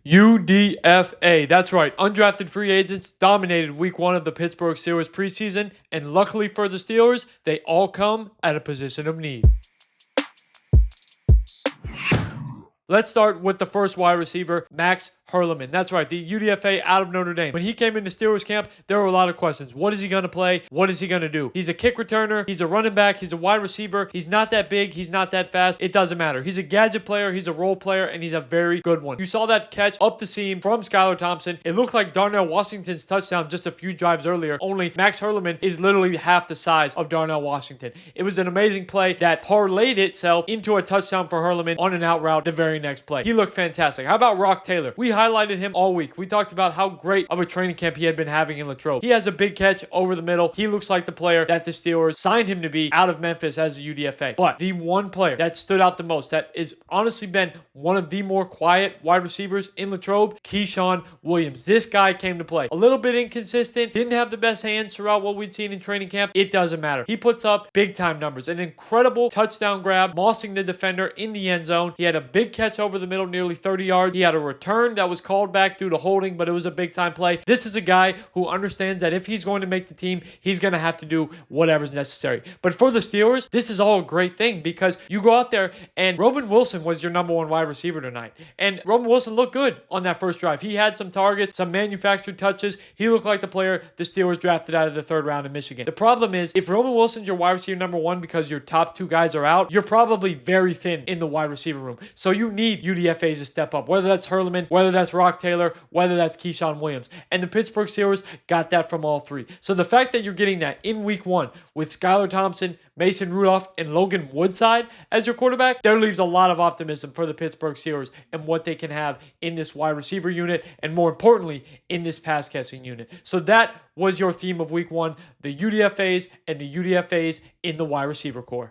UDFA. That's right. Undrafted free agents dominated week 1 of the Pittsburgh Steelers preseason, and luckily for the Steelers, they all come at a position of need. Let's start with the first wide receiver, Max Hurleman. That's right, the UDFA out of Notre Dame. When he came into Steelers camp, there were a lot of questions. What is he going to play? What is he going to do? He's a kick returner. He's a running back. He's a wide receiver. He's not that big. He's not that fast. It doesn't matter. He's a gadget player. He's a role player, and he's a very good one. You saw that catch up the seam from Skylar Thompson. It looked like Darnell Washington's touchdown just a few drives earlier, only Max Hurleman is literally half the size of Darnell Washington. It was an amazing play that parlayed itself into a touchdown for Hurleman on an out route the very next play. He looked fantastic. How about Rock Taylor? We highlighted him all week. We talked about how great of a training camp he had been having in Latrobe. He has a big catch over the middle. He looks like the player that the Steelers signed him to be out of Memphis as a UDFA. But the one player that stood out the most, that is honestly been one of the more quiet wide receivers in Latrobe, Keyshawn Williams. This guy came to play. A little bit inconsistent, didn't have the best hands throughout what we'd seen in training camp. It doesn't matter. He puts up big time numbers. An incredible touchdown grab, mossing the defender in the end zone. He had a big catch over the middle, nearly 30 yards. He had a return that was called back due to holding, but it was a big time play. This is a guy who understands that if he's going to make the team, he's going to have to do whatever's necessary. But for the Steelers, this is all a great thing because you go out there and Roman Wilson was your number 1 wide receiver tonight. And Roman Wilson looked good on that first drive. He had some targets, some manufactured touches. He looked like the player the Steelers drafted out of the 3rd round in Michigan. The problem is, if Roman Wilson's your wide receiver number 1 because your top 2 guys are out, you're probably very thin in the wide receiver room. So you need UDFAs to step up, whether that's Hurleman, whether that's Rock Taylor, whether that's Keyshawn Williams. And the Pittsburgh Steelers got that from all 3. So the fact that you're getting that in week 1 with Skylar Thompson, Mason Rudolph, and Logan Woodside as your quarterback, there leaves a lot of optimism for the Pittsburgh Steelers and what they can have in this wide receiver unit, and more importantly, in this pass catching unit. So that was your theme of week 1, the UDFAs and the UDFAs in the wide receiver core.